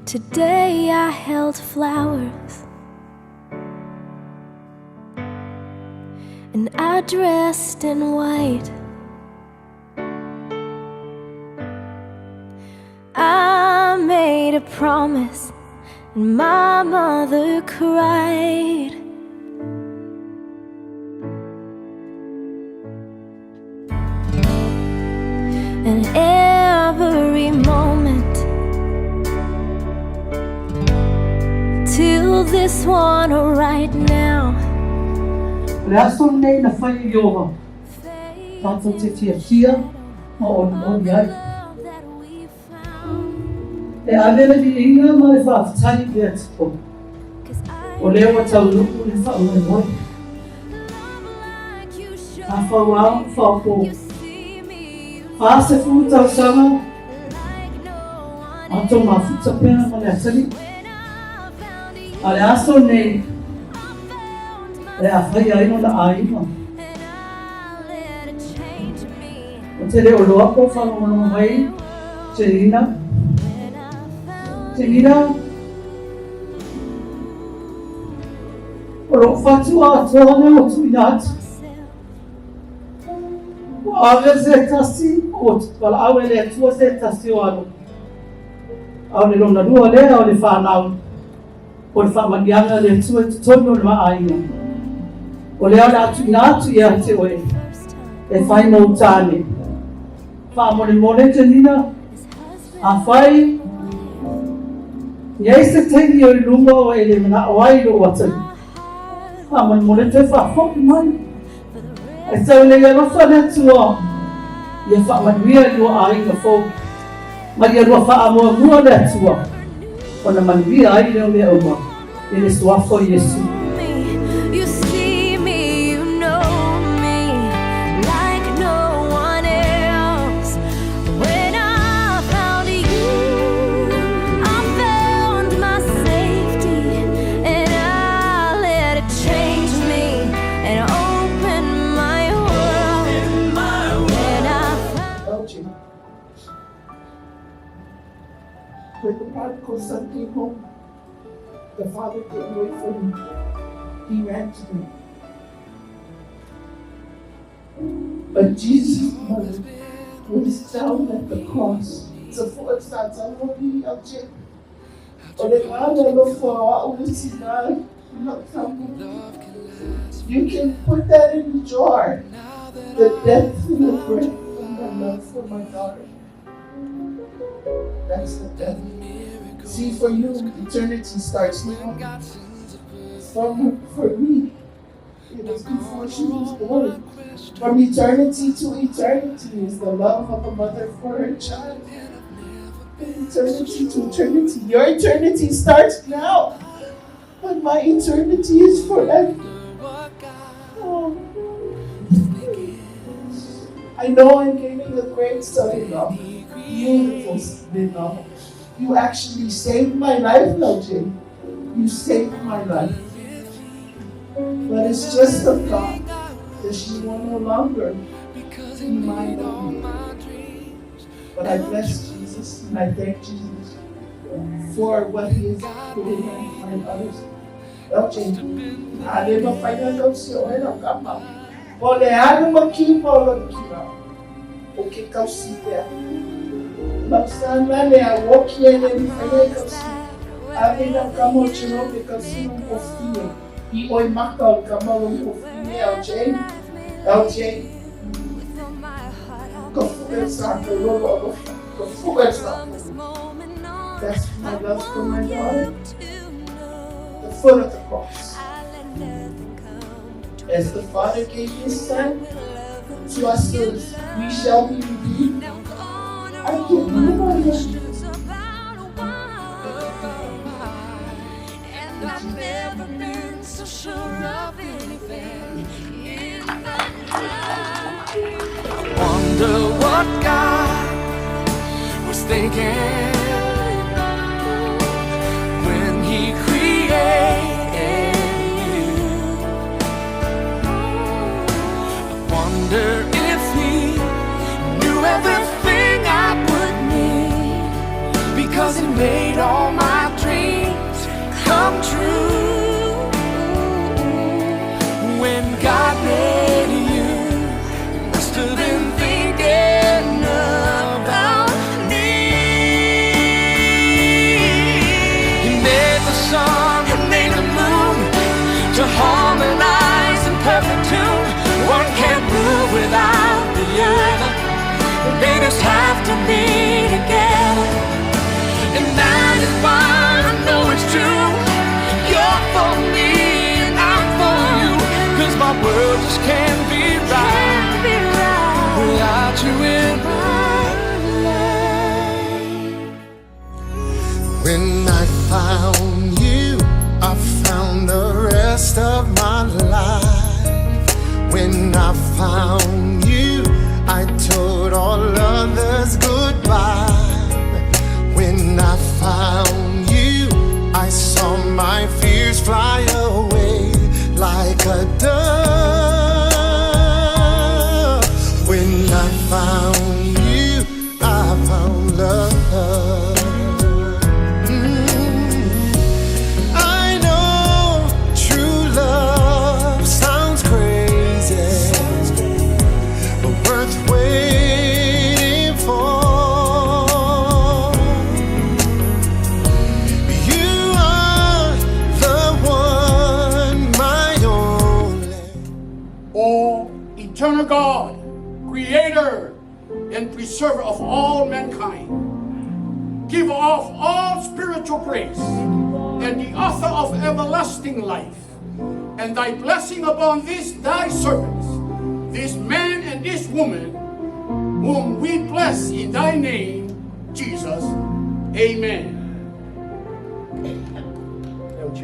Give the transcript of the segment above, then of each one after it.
Today I held flowers and I dressed in white. I made a promise and my mother cried. And every moment till this one right now. Reason nei na whai ioha. Tātou te tia ma o iai. E alera ni inga ma le whaafutani ki atipo. O leo a tau lupu le whaunga moi. A whauau, whaupo. Whaase fu tau sanga. A tō ma futa pēna ma le atari. A le aso nei. E a whai aino na aina. O te reo loa ko whanonga mai. Te rina. Te rina. O lo whatu a tōne o tu inati. O awe se tasi. O wala awe le tua se tasi o anu. Au le lona rua lea o le whanau. O le whamanianga le tua tutonu o le maaina. O lea le atu inatu ia te oe. E whai mo tāne. Whamone mone te nina. A whai. Iei se tengi o i lunga o e le mana o ai lo watani. Whamone mone te whafoki mai. E tau le rofa le tua. Ia whamanuia i lua ai na fōki. Ma ia rua whaamua mua le tua. O na manuia ai leo le oma. E le suafo Yesu. You see me, you know me like no one else. When I found you, I found my safety, and I let it change me and open my world. When I Elgin. When the prodigal son came home, the father couldn't wait for him. He ran to him. But Jesus' mother was down at the cross. So for it's not somebody Elgin. Or the father look for all this is not. You can put that in the jar. The depth and the breadth and the love for my daughter. That's the depth. See, for you, eternity starts now. For me, it was before she was born. From eternity to eternity is the love of a mother for her child. From eternity to eternity. Your eternity starts now. But my eternity is forever. Oh. I know I'm gaining a great son-in-law. Beautiful son-in-law. You actually saved my life, LJ. You saved my life. But it's just a thought that she will no longer be mine of me. But I bless Jesus and I thank Jesus for what he is doing and others. LJ, I never find out so I don't come out. Well, they had him a keep all of the keep out. Okay, come see there. But son, when I walk here and everything else, I mean, I'm coming out, you know, because you don't go feel. He oi maka come out go feel, LJ. Go focus on the Lord, go focus on. That's my love for my daughter. The foot of the cross. As the Father gave his Son to us, we shall be redeemed. I can't believe it. and I've never been so sure of anything in the night. Wonder what God was thinking when He created you. I wonder if He knew everything I would need, because He made all my come true. When God made you, He must have been thinking about me. He made the sun, He made the moon to harmonize in perfect tune. One can't move without the other. They just have to be together. And that is why I know it's true. You're for me and I'm for you. 'Cause my world just can't be right without you in my life. When I found you, I found the rest of my life. When I found you, I told all others goodbye. When I found you, I saw my fears fly away like a dove. When I found you, I found love. I know true love sounds crazy, but worth waiting for. You are the one, my only. O eternal God, creator and preserver of all mankind, giver of all spiritual grace, and the author of everlasting life, and thy blessing upon these thy servants, this man and this woman, whom we bless in thy name, Jesus. Amen. LJ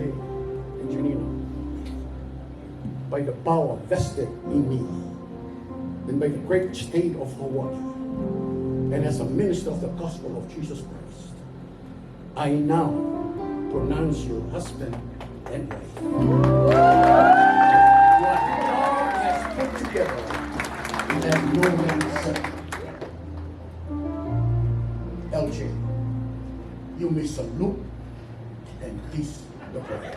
and Janina, by the power vested in me, and by the great state of Hawaii, and as a minister of the gospel of Jesus Christ, I now pronounce you husband and wife. What God has put together, let no man separate. LJ, you may salute and kiss the bride.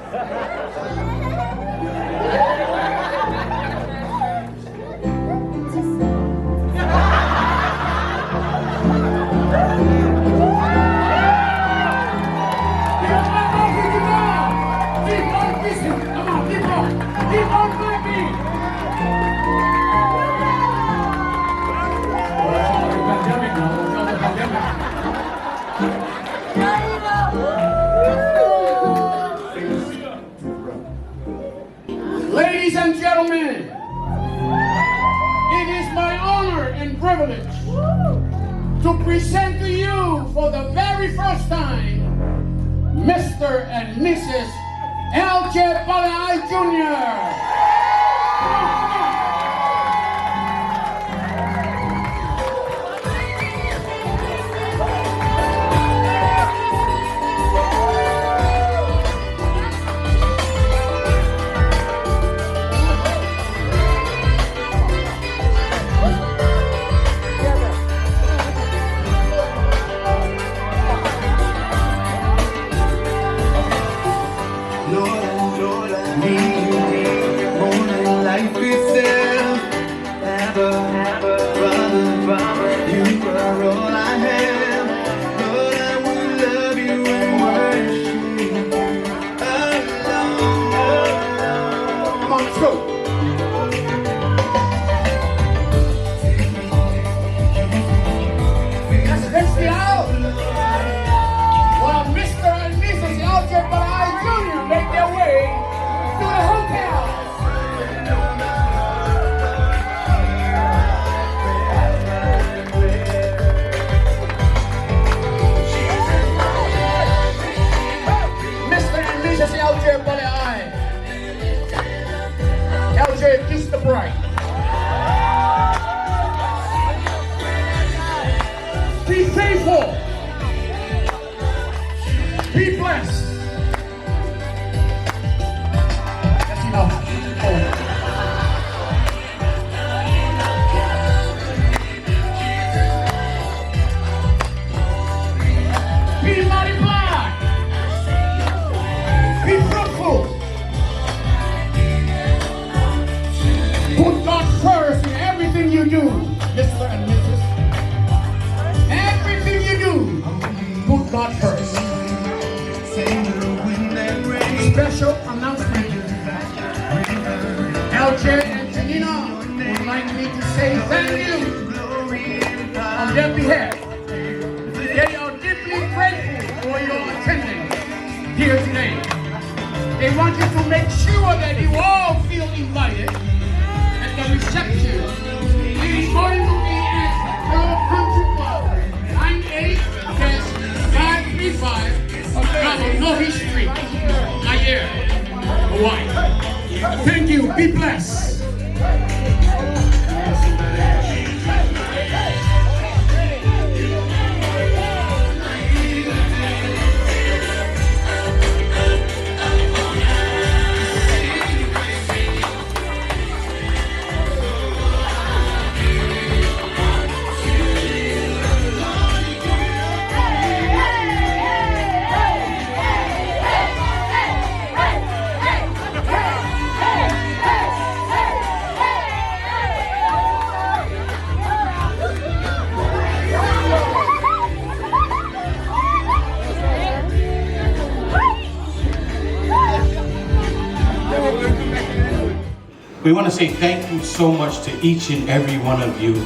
Ladies and gentlemen, it is my honor and privilege to present to you for the very first time Mr. and Mrs. LJ Palay Jr. LJ, kiss the bride. Be faithful. Be blessed. That's enough. Be multiplied. Be special announcement. LJ and Janina would like me to say thank you on their behalf. They are deeply grateful for your attendance here today. They want you to make sure that you all feel invited at the reception. It is going to be at Pearl Country Club, 98-535 Nohi Street, Nair, Hawaii. Thank you. Be blessed. We want to say thank you so much to each and every one of you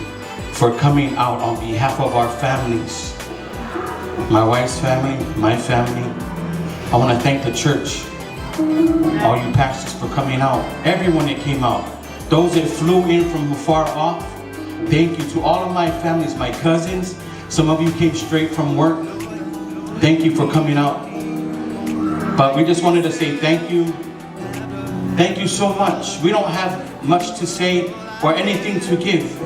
for coming out on behalf of our families. My wife's family, my family. I want to thank the church, all you pastors for coming out, everyone that came out. Those that flew in from afar off, thank you to all of my families, my cousins. Some of you came straight from work. Thank you for coming out. But we just wanted to say thank you. Thank you so much. We don't have much to say or anything to give,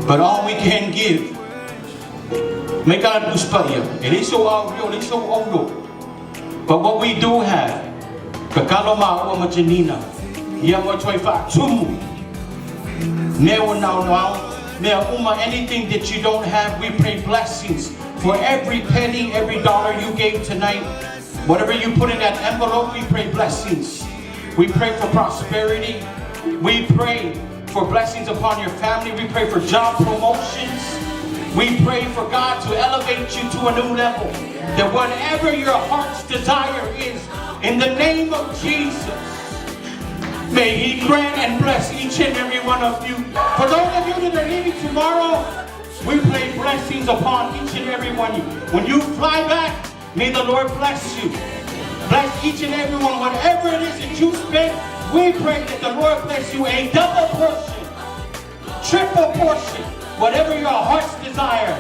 but all we can give. But what we do have, anything that you don't have, we pray blessings for every penny, every dollar you gave tonight. Whatever you put in that envelope, we pray blessings. We pray for prosperity. We pray for blessings upon your family. We pray for job promotions. We pray for God to elevate you to a new level. That whatever your heart's desire is, in the name of Jesus, may He grant and bless each and every one of you. For those of you that are leaving tomorrow, we pray blessings upon each and every one of you. When you fly back, may the Lord bless you. Bless each and every one. Whatever it is that you spend, we pray that the Lord bless you a double portion, triple portion, whatever your heart's desire.